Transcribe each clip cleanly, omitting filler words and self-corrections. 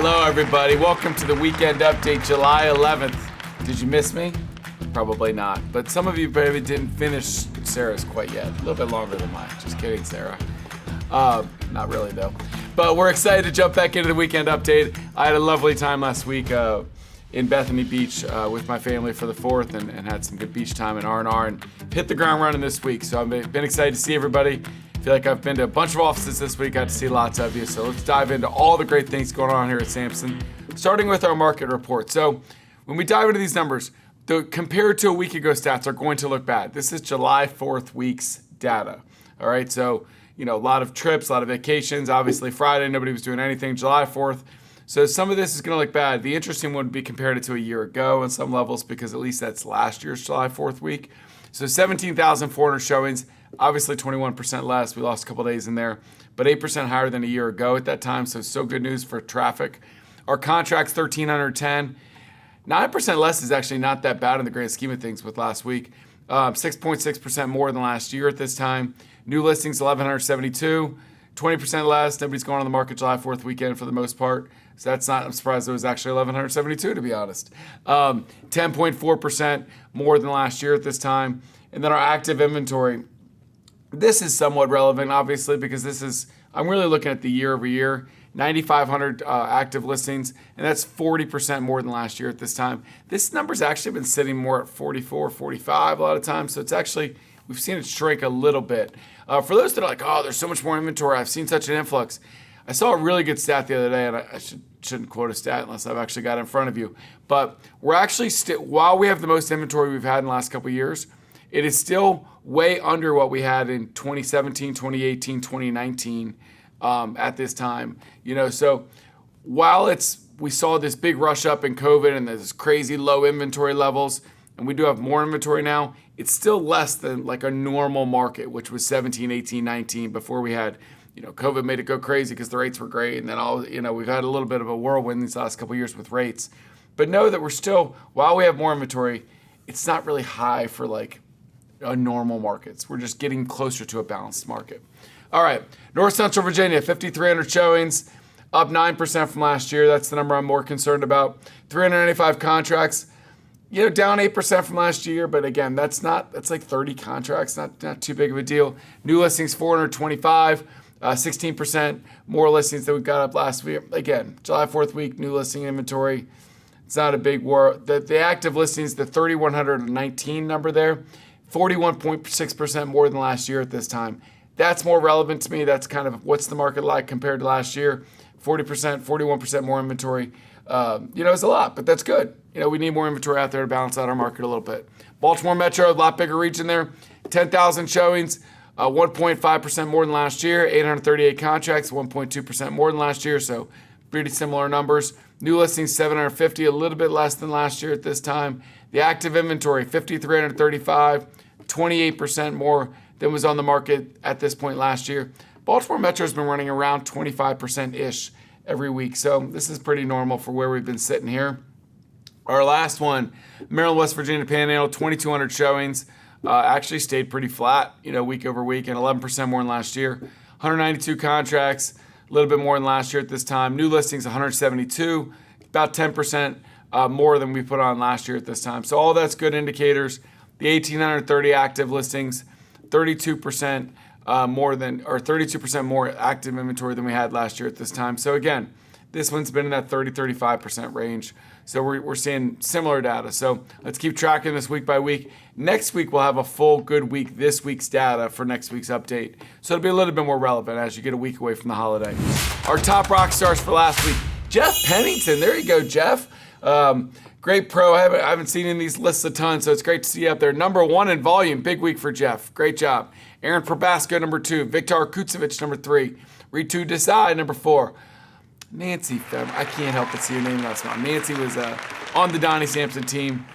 Hello, everybody. Welcome to the Weekend Update, July 11th. Did you miss me? Probably not. But some of you maybe didn't finish Sarah's quite yet. A little bit longer than mine. Just kidding, Sarah. Not really, though. But we're excited to jump back into the Weekend Update. I had a lovely time last week in Bethany Beach with my family for the 4th and had some good beach time in R&R and hit the ground running this week. So I've been excited to see everybody. I feel like I've been to a bunch of offices this week, got to see lots of you. So let's dive into all the great things going on here at Samson, starting with our market report. So when we dive into these numbers, the compared to a week ago stats are going to look bad. This is July 4th week's data. All right, so a lot of trips, a lot of vacations. Obviously Friday, nobody was doing anything. July 4th. So some of this is going to look bad. The interesting one would be compared it to a year ago on some levels because at least that's last year's July 4th week. So 17,400 showings, obviously 21% less. We lost a couple days in there, but 8% higher than a year ago at that time. So still good news for traffic. Our contracts, 1,310. 9% less is actually not that bad in the grand scheme of things with last week. 6.6% more than last year at this time. New listings, 1,172. 20% less. Nobody's going on the market July 4th weekend for the most part. So that's not, I'm surprised it was actually 1,172 to be honest. 10.4% more than last year at this time. And then our active inventory. This is somewhat relevant, obviously, because I'm really looking at the year over year. 9,500 active listings, and that's 40% more than last year at this time. This number's actually been sitting more at 44, 45 a lot of times. So it's actually, we've seen it shrink a little bit. For those that are like, oh, there's so much more inventory, I've seen such an influx. I saw a really good stat the other day, and I shouldn't quote a stat unless I've actually got it in front of you. But we're actually while we have the most inventory we've had in the last couple of years, it is still way under what we had in 2017, 2018, 2019 at this time. So while we saw this big rush up in COVID and there's crazy low inventory levels, and we do have more inventory now, it's still less than like a normal market, which was 17, 18, 19 before we had, COVID made it go crazy because the rates were great. And then we've had a little bit of a whirlwind these last couple of years with rates. But know that we're still, while we have more inventory, it's not really high for like a normal markets. We're just getting closer to a balanced market. All right, North Central Virginia, 5,300 showings, up 9% from last year. That's the number I'm more concerned about. 395 contracts, down 8% from last year, but again, that's like 30 contracts, not too big of a deal. New listings, 425, 16% more listings than we got up last week. Again, July 4th week, new listing inventory, it's not a big war. The active listings, the 3,119 number there, 41.6% more than last year at this time. That's more relevant to me. That's kind of what's the market like compared to last year. 40%, 41% more inventory. It's a lot, but that's good. We need more inventory out there to balance out our market a little bit. Baltimore Metro, a lot bigger region there. 10,000 showings, 1.5% more than last year. 838 contracts, 1.2% more than last year. So pretty similar numbers. New listings, 750, a little bit less than last year at this time. The active inventory, 5,335, 28% more than was on the market at this point last year. Baltimore Metro has been running around 25%-ish every week. So this is pretty normal for where we've been sitting here. Our last one, Maryland, West Virginia Panhandle, 2,200 showings. Actually stayed pretty flat, week over week, and 11% more than last year. 192 contracts, a little bit more than last year at this time. New listings, 172, about 10% more than we put on last year at this time. So all that's good indicators. The 1,830 active listings, 32% more than, or 32% more active inventory than we had last year at this time. So again, this one's been in that 30-35% range. So we're seeing similar data. So let's keep tracking this week by week. Next week, we'll have a full good week, this week's data for next week's update. So it'll be a little bit more relevant as you get a week away from the holiday. Our top rock stars for last week, Jeff Pennington. There you go, Jeff. Great pro. I haven't seen in these lists a ton, so it's great to see you up there. Number 1 in volume. Big week for Jeff. Great job. Aaron Probasco, number 2. Viktor Kutsevich, number 3. Ritu Desai, number 4. Nancy, I can't help but see your name last month. Nancy was on the Donny Samson team,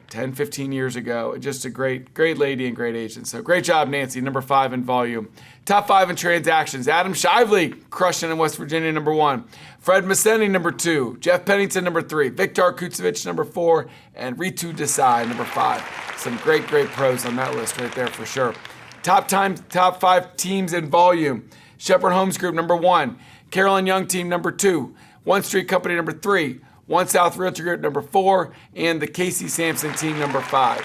10, 15 years ago. Just a great lady and great agent. So great job, Nancy. Number 5 in volume. Top 5 in transactions. Adam Shively, crushing in West Virginia, number 1. Fred Massetti, number 2. Jeff Pennington, number 3. Viktor Kutsevich, number 4. And Ritu Desai, number 5. Some great pros on that list right there for sure. Top 5 teams in volume. Shepherd Homes Group, number 1. Carolyn Young team, number 2. 1 Street Company number 3, 1 South Realty Group number 4, and the Casey Samson team number 5.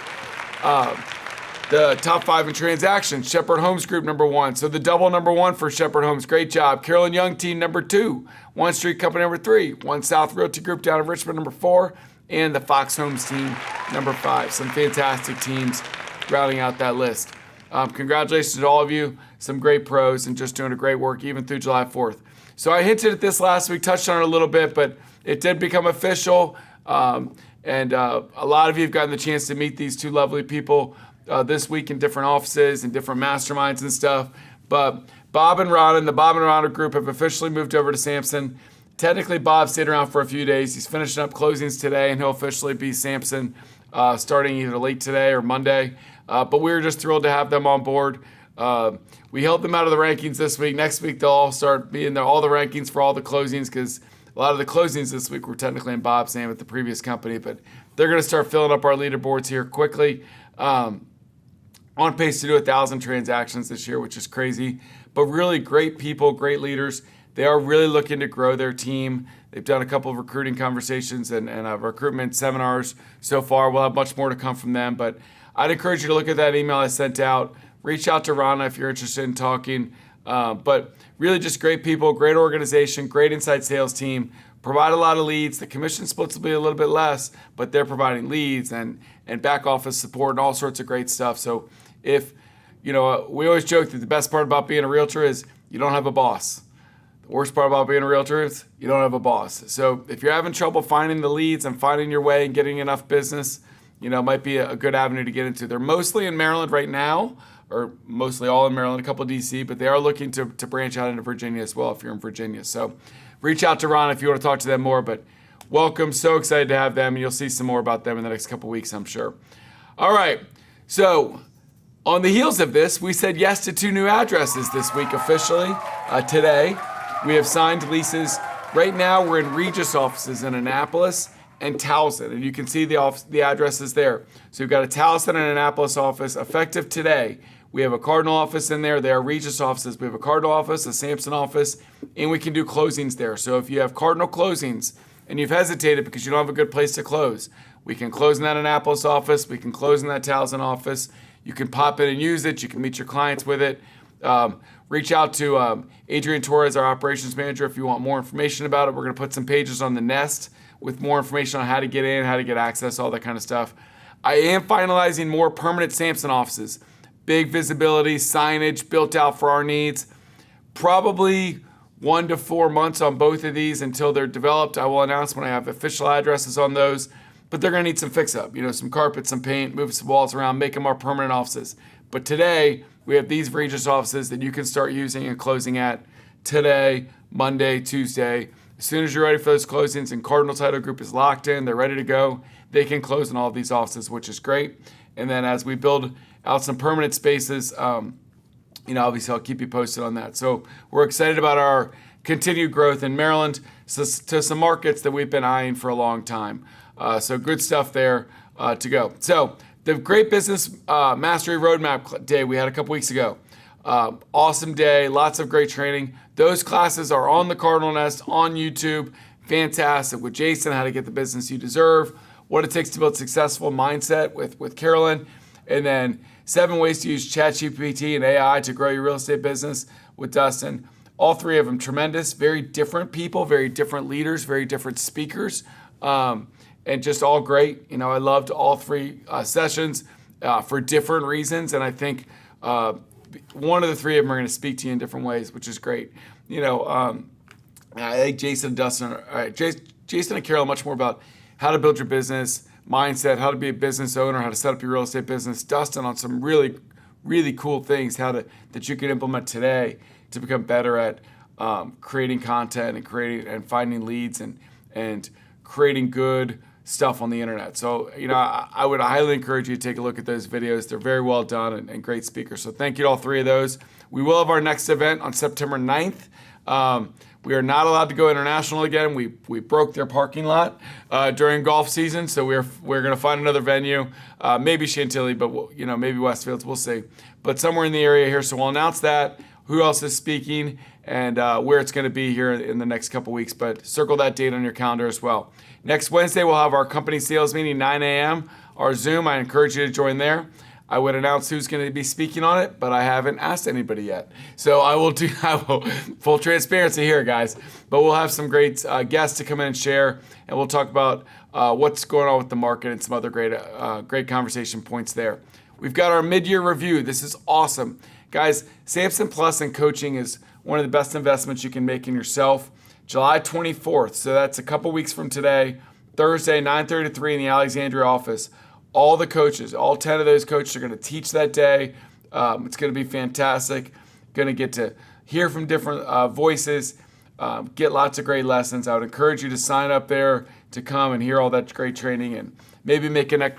The top 5 in transactions, Shepherd Homes Group number 1. So the double number 1 for Shepherd Homes. Great job. Carolyn Young team number 2. 1 Street Company number 3. 1 South Realty Group down in Richmond number 4. And the Fox Homes team number 5. Some fantastic teams rounding out that list. Congratulations to all of you. Some great pros and just doing a great work even through July 4th. So I hinted at this last week, touched on it a little bit, but it did become official. And a lot of you have gotten the chance to meet these 2 lovely people this week in different offices and different masterminds and stuff. But Bob and Ron and the Bob and Ron group have officially moved over to Samson. Technically, Bob stayed around for a few days. He's finishing up closings today, and he'll officially be Samson starting either late today or Monday. But we were just thrilled to have them on board. We held them out of the rankings this week. Next week, they'll all start being there, all the rankings for all the closings, because a lot of the closings this week were technically in Bob's name at the previous company. But they're going to start filling up our leaderboards here quickly. On pace to do 1,000 transactions this year, which is crazy. But really great people, great leaders. They are really looking to grow their team. They've done a couple of recruiting conversations and recruitment seminars so far. We'll have much more to come from them. But I'd encourage you to look at that email I sent out. Reach out to Rana if you're interested in talking. But really just great people, great organization, great inside sales team. Provide a lot of leads. The commission splits will be a little bit less, but they're providing leads and back office support and all sorts of great stuff. So if, we always joke that the best part about being a realtor is you don't have a boss. The worst part about being a realtor is you don't have a boss. So if you're having trouble finding the leads and finding your way and getting enough business, it might be a good avenue to get into. They're mostly in Maryland right now, or mostly all in Maryland, a couple of DC, but they are looking to branch out into Virginia as well if you're in Virginia. So reach out to Ron if you want to talk to them more, but welcome. So excited to have them, and you'll see some more about them in the next couple of weeks, I'm sure. All right, so on the heels of this, we said yes to 2 new addresses this week officially. Today, we have signed leases. Right now, we're in Regis offices in Annapolis and Towson, and you can see the addresses there. So we've got a Towson and Annapolis office effective today. We have a Cardinal office in there. They are Regis offices. We have a Cardinal office, a Samson office, and we can do closings there. So if you have Cardinal closings and you've hesitated because you don't have a good place to close, we can close in that Annapolis office. We can close in that Towson office. You can pop in and use it. You can meet your clients with it. Reach out to Adrian Torres, our operations manager, if you want more information about it. We're going to put some pages on the Nest with more information on how to get in, how to get access, all that kind of stuff. I am finalizing more permanent Samson offices. Big visibility, signage built out for our needs. Probably 1 to 4 months on both of these until they're developed. I will announce when I have official addresses on those. But they're going to need some fix-up, some carpet, some paint, move some walls around, make them our permanent offices. But today, we have these Regis offices that you can start using and closing at today, Monday, Tuesday. As soon as you're ready for those closings and Cardinal Title Group is locked in, they're ready to go, they can close in all of these offices, which is great. And then as we build out some permanent spaces, obviously I'll keep you posted on that. So we're excited about our continued growth in Maryland to some markets that we've been eyeing for a long time. So good stuff there to go. So the Great Business Mastery Roadmap Day we had a couple weeks ago. Awesome day, lots of great training. Those classes are on the Cardinal Nest, on YouTube. Fantastic. With Jason, how to get the business you deserve, what it takes to build successful mindset with Carolyn, and then 7 ways to use ChatGPT and AI to grow your real estate business with Dustin. All 3 of them tremendous, very different people, very different leaders, very different speakers. And just all great. I loved all 3 sessions for different reasons. And I think one of the 3 of them are going to speak to you in different ways, which is great. I think Jason and Dustin, Jason and Carol are much more about how to build your business, mindset, how to be a business owner, how to set up your real estate business. Dustin on some really, really cool things that you can implement today to become better at creating content and finding leads and creating good stuff on the internet. So, I would highly encourage you to take a look at those videos. They're very well done and great speakers. So thank you to all 3 of those. We will have our next event on September 9th. We are not allowed to go international again. We broke their parking lot during golf season, so we're going to find another venue. Maybe Chantilly, but maybe Westfields. We'll see. But somewhere in the area here, so we'll announce that. Who else is speaking? and where it's going to be here in the next couple weeks. But circle that date on your calendar as well. Next Wednesday, we'll have our company sales meeting, 9 a.m., our Zoom. I encourage you to join there. I would announce who's going to be speaking on it, but I haven't asked anybody yet. So I will full transparency here, guys. But we'll have some great guests to come in and share, and we'll talk about what's going on with the market and some other great conversation points there. We've got our mid-year review. This is awesome. Guys, Samson Plus and coaching is one of the best investments you can make in yourself. July 24th, so that's a couple weeks from today, Thursday, 9:30 to 3 in the Alexandria office. All the coaches, all 10 of those coaches are going to teach that day. It's going to be fantastic. Going to get to hear from different voices, get lots of great lessons. I would encourage you to sign up there to come and hear all that great training and maybe make a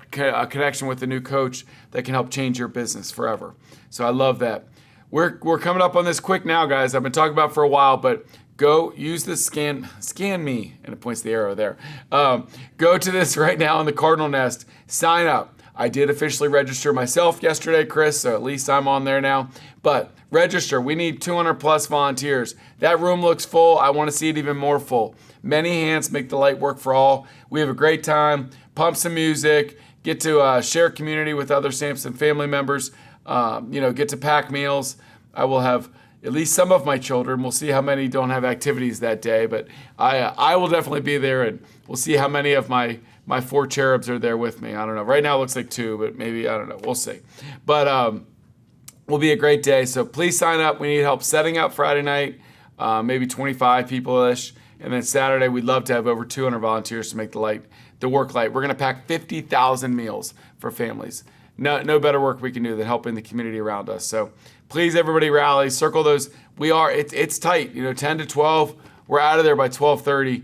connection with a new coach that can help change your business forever. So I love that. We're coming up on this quick now, guys. I've been talking about it for a while, but go use this scan me, and it points the arrow there. Go to this right now on the Cardinal Nest. Sign up. I did officially register myself yesterday, Chris, so at least I'm on there now. But register. We need 200 plus volunteers. That room looks full. I want to see it even more full. Many hands make the light work for all. We have a great time. Pump some music. Get to share community with other Samson family members. Get to pack meals. I will have at least some of my children. We'll see how many don't have activities that day, but I will definitely be there, and we'll see how many of my 4 cherubs are there with me. I don't know. Right now it looks like 2, but maybe, I don't know. We'll see. But will be a great day. So please sign up. We need help setting up Friday night, maybe 25 people-ish. And then Saturday, we'd love to have over 200 volunteers to make the work light. We're going to pack 50,000 meals for families. No better work we can do than helping the community around us. So please, everybody rally, circle those. It's tight, 10 to 12. We're out of there by 12:30.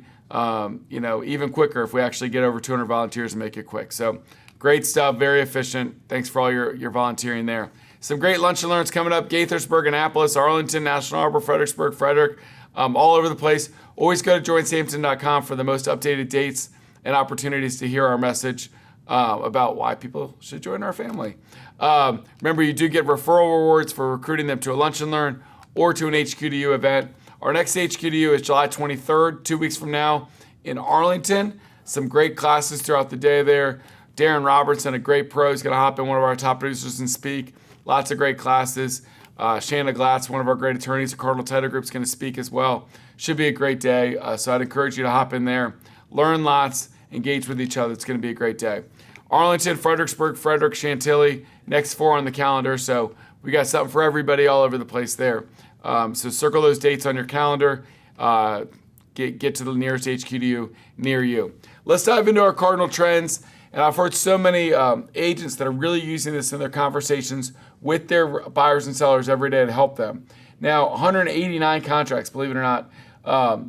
Even quicker if we actually get over 200 volunteers and make it quick. So great stuff, very efficient. Thanks for all your volunteering there. Some great lunch and learns coming up. Gaithersburg, Annapolis, Arlington, National Harbor, Fredericksburg, Frederick, all over the place. Always go to joinsamson.com for the most updated dates and opportunities to hear our message about why people should join our family. Remember, you do get referral rewards for recruiting them to a lunch and learn or to an HQ2U event. Our next HQ2U is July 23rd, 2 weeks from now in Arlington. Some great classes throughout the day there. Darren Robertson, a great pro, is going to hop in, one of our top producers, and speak. Lots of great classes. Shanna Glatz, one of our great attorneys at Cardinal Title Group, is going to speak as well. Should be a great day, so I'd encourage you to hop in there, learn lots, engage with each other. It's going to be a great day. Arlington, Fredericksburg, Frederick, Chantilly, next 4 on the calendar, so we got something for everybody all over the place there. So circle those dates on your calendar. Get to the nearest HQ2U near you. Let's dive into our Cardinal Trends. And I've heard so many agents that are really using this in their conversations with their buyers and sellers every day to help them. Now, 189 contracts, believe it or not.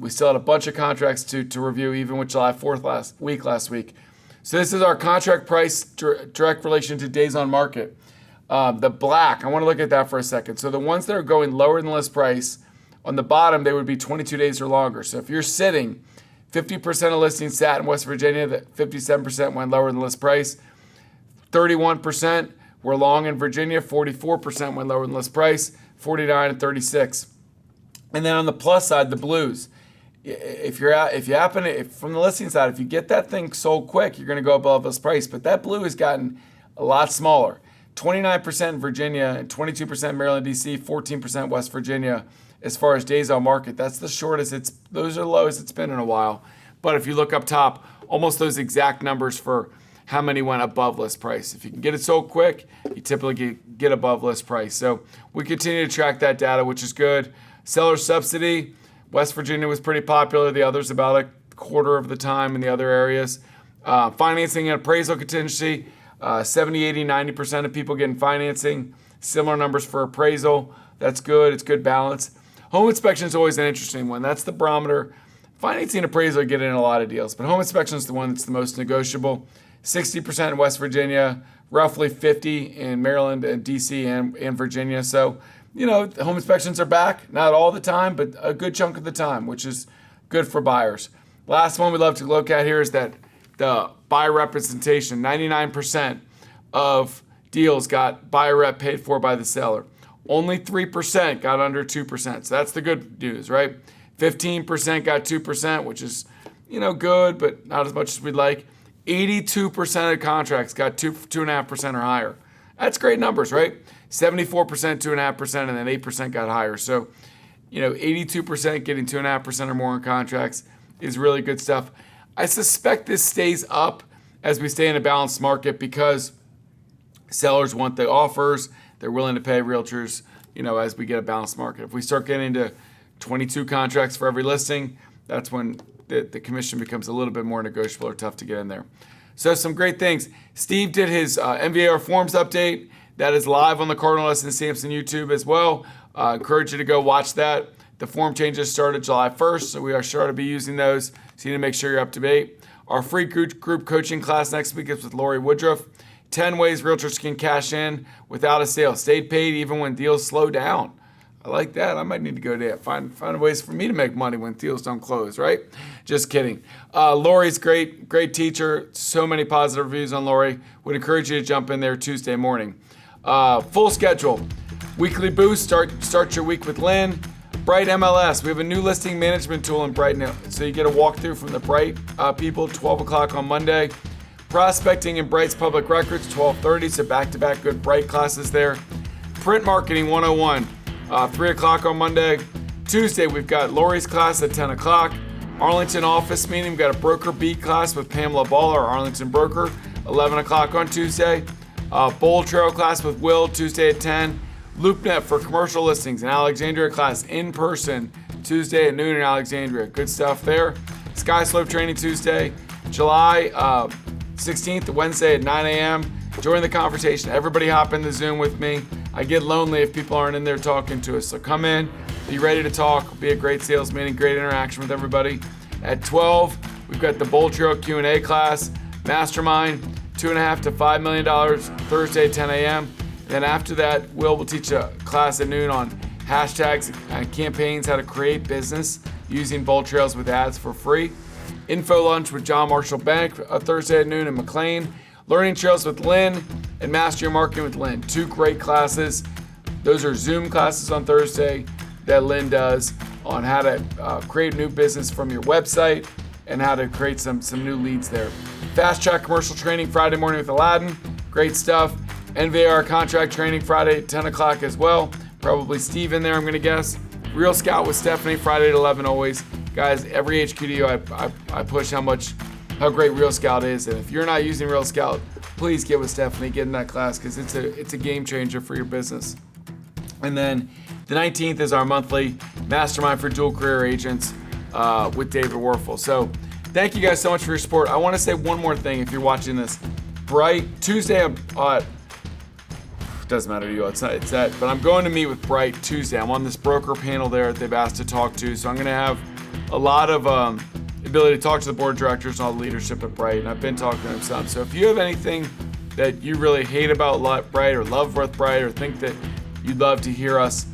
We still had a bunch of contracts to review, even with July 4th last week. So this is our contract price direct relation to days on market. The black, I want to look at that for a second. So the ones that are going lower than list price, on the bottom, they would be 22 days or longer. So if you're sitting, 50% of listings sat in West Virginia, that 57% went lower than list price. 31% were long in Virginia, 44% went lower than list price, 49 and 36. And then on the plus side, the blues. If from the listing side, if you get that thing sold quick, you're going to go above list price. But that blue has gotten a lot smaller. 29% in Virginia, and 22% Maryland, D.C., 14% West Virginia. As far as days on market, that's the shortest those are the lowest it's been in a while. But if you look up top, almost those exact numbers for how many went above list price. If you can get it sold quick, you typically get above list price. So we continue to track that data, which is good. Seller subsidy, West Virginia was pretty popular. The others about a quarter of the time in the other areas. Financing and appraisal contingency, 70, 80, 90% of people getting financing. Similar numbers for appraisal. That's good. It's good balance. Home inspection is always an interesting one. That's the barometer. Financing and appraisal get in a lot of deals, but home inspection is the one that's the most negotiable. 60% in West Virginia, roughly 50 in Maryland and DC and Virginia. So, home inspections are back. Not all the time, but a good chunk of the time, which is good for buyers. Last one we love to look at here is that the buyer representation. 99% of deals got buyer rep paid for by the seller. Only 3% got under 2%. So that's the good news, right? 15% got 2%, which is, good, but not as much as we'd like. 82% of contracts got 2.5% or higher. That's great numbers, right? 74%, 2.5%, and then 8% got higher. So, 82% getting 2.5% or more in contracts is really good stuff. I suspect this stays up as we stay in a balanced market because sellers want the offers. They're willing to pay realtors, as we get a balanced market. If we start getting into 22 contracts for every listing, that's when the commission becomes a little bit more negotiable or tough to get in there. So some great things. Steve did his MVAR forms update. That is live on the Cardinal Nest and Samson YouTube as well. Encourage you to go watch that. The form changes started July 1st, so we are sure to be using those. So you need to make sure you're up to date. Our free group coaching class next week is with Lori Woodruff. 10 ways realtors can cash in without a sale. Stay paid even when deals slow down. I like that. I might need to go to that. Find ways for me to make money when deals don't close, right? Just kidding. Lori's great teacher. So many positive reviews on Lori. Would encourage you to jump in there Tuesday morning. Full schedule. Weekly boost. Start your week with Lynn. Bright MLS. We have a new listing management tool in Bright now. So you get a walkthrough from the Bright people, 12 o'clock on Monday. Prospecting in Bright's Public Records, 12:30. So back-to-back good Bright classes there. Print Marketing 101. 3 o'clock on Monday. Tuesday, we've got Lori's class at 10 o'clock. Arlington office meeting, we've got a broker beat class with Pamela Ball, our Arlington broker, 11 o'clock on Tuesday. Bold Trail class with Will, Tuesday at 10. LoopNet for commercial listings, an Alexandria class in person, Tuesday at noon in Alexandria. Good stuff there. Sky Slope training Tuesday, July 16th, Wednesday at 9 a.m. Join the conversation. Everybody hop in the Zoom with me. I get lonely if people aren't in there talking to us. So come in, be ready to talk. It'll be a great sales meeting, great interaction with everybody. At 12, we've got the Bold Trail Q&A class, Mastermind, $2.5 to $5 million, Thursday at 10 a.m. Then after that, will teach a class at noon on hashtags and campaigns, how to create business using Bold Trails with ads for free. Info lunch with John Marshall Bank, a Thursday at noon in McLean. Learning Trails with Lynn and Master Your Marketing with Lynn. Two great classes. Those are Zoom classes on Thursday that Lynn does on how to create new business from your website and how to create some new leads there. Fast Track Commercial Training Friday morning with Aladdin. Great stuff. NVAR Contract Training Friday at 10 o'clock as well. Probably Steve in there, I'm going to guess. Real Scout with Stephanie Friday at 11 always. Guys, every HQDO I push how great Real Scout is. And if you're not using Real Scout, please get with Stephanie, get in that class because it's a game changer for your business. And then the 19th is our monthly mastermind for dual career agents with David Werfel. So thank you guys so much for your support. I want to say one more thing if you're watching this. Bright Tuesday, doesn't matter to you, it's that, but I'm going to meet with Bright Tuesday. I'm on this broker panel there that they've asked to talk to. So I'm going to have a lot of ability to talk to the board of directors and all the leadership at Bright, and I've been talking to them some. So if you have anything that you really hate about Bright or love with Bright or think that you'd love to hear us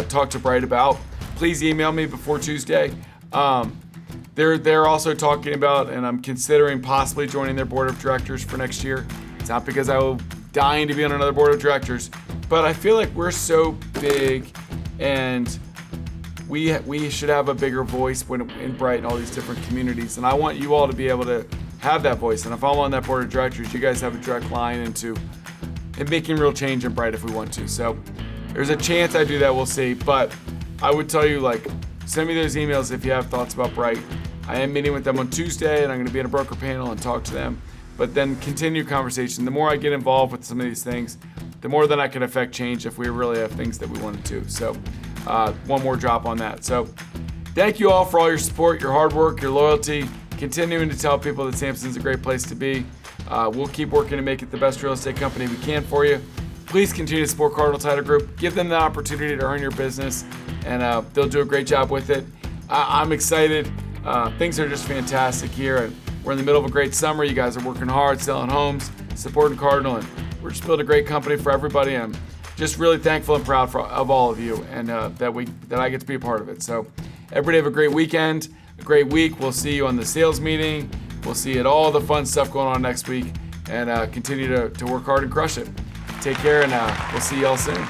talk to Bright about, please email me before Tuesday. They're also talking about, and I'm considering possibly joining their board of directors for next year. It's not because I'm dying to be on another board of directors, but I feel like we're so big and we should have a bigger voice in Bright and all these different communities. And I want you all to be able to have that voice. And if I'm on that board of directors, you guys have a direct line into making real change in Bright if we want to. So there's a chance I do that, we'll see. But I would tell you, send me those emails if you have thoughts about Bright. I am meeting with them on Tuesday, and I'm going to be in a broker panel and talk to them. But then continue conversation. The more I get involved with some of these things, the more that I can affect change if we really have things that we want to do. So one more drop on that. So thank you all for all your support, your hard work, your loyalty, continuing to tell people that Samson's a great place to be. We'll keep working to make it the best real estate company we can for you. Please continue to support Cardinal Title Group. Give them the opportunity to earn your business, and they'll do a great job with it. I'm excited. Things are just fantastic here, and we're in the middle of a great summer. You guys are working hard, selling homes, supporting Cardinal, and we're just building a great company for everybody. I'm just really thankful and proud of all of you, and that I get to be a part of it. So everybody have a great weekend, a great week. We'll see you on the sales meeting. We'll see you at all the fun stuff going on next week, and continue to work hard and crush it. Take care, and we'll see y'all soon.